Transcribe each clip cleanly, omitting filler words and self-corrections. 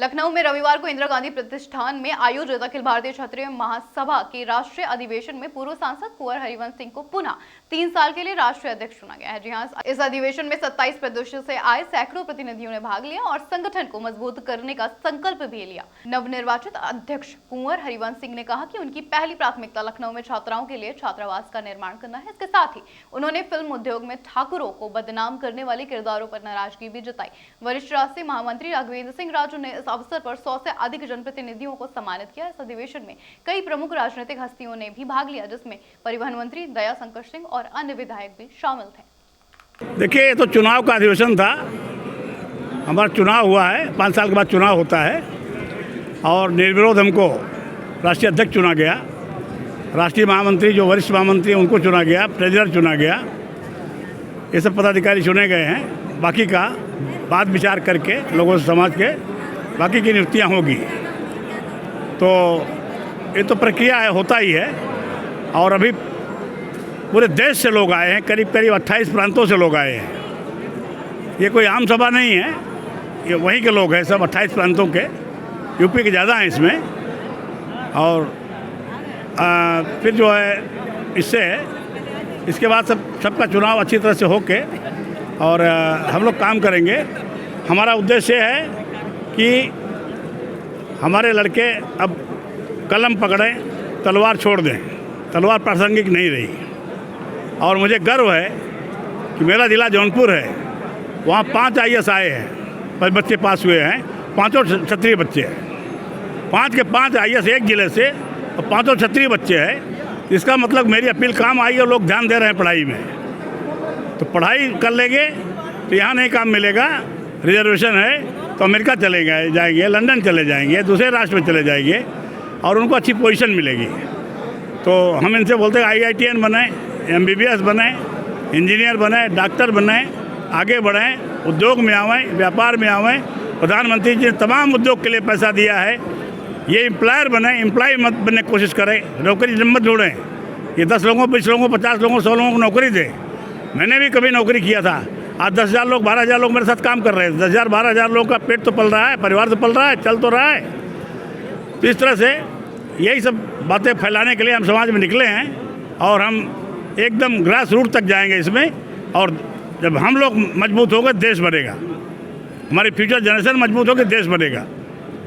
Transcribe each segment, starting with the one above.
लखनऊ में रविवार को इंदिरा गांधी प्रतिष्ठान में आयोजित अखिल भारतीय क्षत्रिय महासभा के राष्ट्रीय अधिवेशन में पूर्व सांसद कुंवर हरिवंश सिंह को पुनः 3 साल के लिए राष्ट्रीय अध्यक्ष चुना गया है। जी हां, इस अधिवेशन में 27 प्रदेशों से आए सैकड़ों प्रतिनिधियों ने भाग लिया और संगठन को मजबूत करने का संकल्प भी लिया। नवनिर्वाचित अध्यक्ष कुंवर हरिवंश सिंह ने कहा कि उनकी पहली प्राथमिकता लखनऊ में छात्राओं के लिए छात्रावास का निर्माण करना है। इसके साथ ही उन्होंने फिल्म उद्योग में ठाकुरों को बदनाम करने वाले किरदारों पर नाराजगी भी जताई। वरिष्ठ राष्ट्रीय महामंत्री राघवेंद्र सिंह राजू ने इस अवसर पर 100 से अधिक जनप्रतिनिधियों को सम्मानित किया। इस अधिवेशन में कई प्रमुख राजनीतिक हस्तियों ने भी भाग लिया, जिसमें परिवहन मंत्री दया शंकर सिंह और अन्य विधायक भी शामिल थे। देखिए, ये तो चुनाव का अधिवेशन था। हमारा चुनाव हुआ है, 5 साल के बाद चुनाव होता है और निर्विरोध हमको राष्ट्रीय अध्यक्ष चुना गया। राष्ट्रीय महामंत्री जो वरिष्ठ महामंत्री उनको चुना गया, ट्रेजरर चुना गया। ये सब पदाधिकारी चुने गए हैं। बाकी का बात विचार करके लोगों से समाज के बाकी की नियुक्तियाँ होगी। तो ये तो प्रक्रिया है, होता ही है। और अभी पूरे देश से लोग आए हैं, करीब 28 प्रांतों से लोग आए हैं। ये कोई आम सभा नहीं है, ये वहीं के लोग हैं, सब 28 प्रांतों के। यूपी के ज़्यादा हैं इसमें। और फिर जो है इसके बाद सबका चुनाव अच्छी तरह से होके और हम लोग काम करेंगे। हमारा उद्देश्य है कि हमारे लड़के अब कलम पकड़ें, तलवार छोड़ दें। तलवार प्रासंगिक नहीं रही। और मुझे गर्व है कि मेरा ज़िला जौनपुर है, वहाँ 5 IAS आए हैं, 5 बच्चे पास हुए हैं, 5 क्षत्रिय बच्चे हैं। 5 के 5 IAS एक ज़िले से और 5 क्षत्रिय बच्चे हैं। इसका मतलब मेरी अपील काम आई और लोग ध्यान दे रहे हैं पढ़ाई में। तो पढ़ाई कर लेंगे तो यहाँ नहीं काम मिलेगा। रिजर्वेशन है तो अमेरिका चले जाएंगे, लंदन चले जाएंगे, दूसरे राष्ट्र में चले जाएंगे और उनको अच्छी पोजीशन मिलेगी। तो हम इनसे बोलते हैं IITN बने, MBBS बने, इंजीनियर बने, डॉक्टर बने, आगे बढ़ें, उद्योग में आवें, व्यापार में आवें। प्रधानमंत्री जी ने तमाम उद्योग के लिए पैसा दिया है। ये एम्प्लॉयर बने, एम्प्लॉय मत बनने की कोशिश करें, नौकरी मत ढूंढें। ये 10 लोगों, 20 लोगों, 50 लोगों, 100 लोगों को नौकरी दें। मैंने भी कभी नौकरी किया था। आज 10,000 लोग, 12,000 लोग मेरे साथ काम कर रहे हैं। 10,000, 12,000 लोगों का पेट तो पल रहा है, परिवार तो पल रहा है, चल तो रहा है। तो इस तरह से यही सब बातें फैलाने के लिए हम समाज में निकले हैं और हम एकदम ग्रास रूट तक जाएंगे इसमें। और जब हम लोग मजबूत होंगे, देश बनेगा। हमारी फ्यूचर जनरेशन मजबूत होगी, देश बनेगा।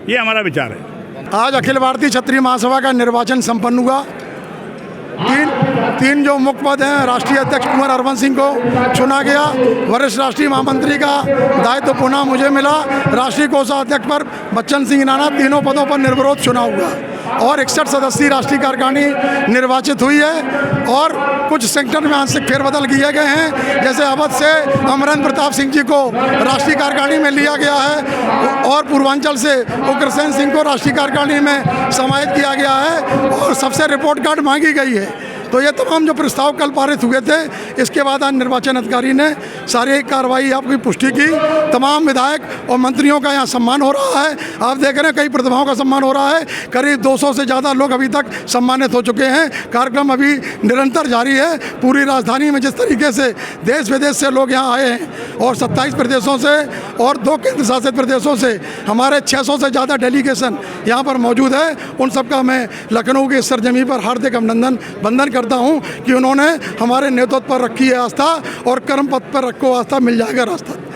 ये हमारा विचार है। आज अखिल भारतीय क्षत्रिय महासभा का निर्वाचन संपन्न हुआ। तीन जो मुख्य पद हैं, राष्ट्रीय अध्यक्ष कुंवर हरिवंश सिंह को चुना गया। वरिष्ठ राष्ट्रीय महामंत्री का दायित्व पुनः मुझे मिला। राष्ट्रीय कोषाध्यक्ष पर बच्चन सिंह नाना, तीनों पदों पर निर्विरोध चुनाव हुआ और 61 सदस्यीय राष्ट्रीय कार्यकारिणी निर्वाचित हुई है। और कुछ सेक्टर में आंशिक फेरबदल किए गए हैं, जैसे अवध से अमरेंद्र प्रताप सिंह जी को राष्ट्रीय कार्यकारिणी में लिया गया है और पूर्वांचल से उग्रसेन सिंह को राष्ट्रीय कार्यकारिणी में समाहित किया गया है और सबसे रिपोर्ट कार्ड मांगी गई है। तो ये तमाम जो प्रस्ताव कल पारित हुए थे, इसके बाद आज निर्वाचन अधिकारी ने सारी कार्रवाई आपकी पुष्टि की। तमाम विधायक और मंत्रियों का यहाँ सम्मान हो रहा है। आप देख रहे हैं कई प्रतिभाओं का सम्मान हो रहा है। करीब 200 से ज़्यादा लोग अभी तक सम्मानित हो चुके हैं। कार्यक्रम अभी निरंतर जारी है। पूरी राजधानी में जिस तरीके से देश विदेश से लोग यहाँ आए हैं और 27 प्रदेशों से और 2 केंद्र शासित प्रदेशों से हमारे 600 से ज़्यादा डेलीगेशन यहाँ पर मौजूद है। उन सबका मैं लखनऊ के सरजमी पर हार्दिक वंदन करता हूं कि उन्होंने हमारे नेतृत्व पर रखी है आस्था और कर्म पथ पर रखो आस्था, मिल जाएगा रास्ता।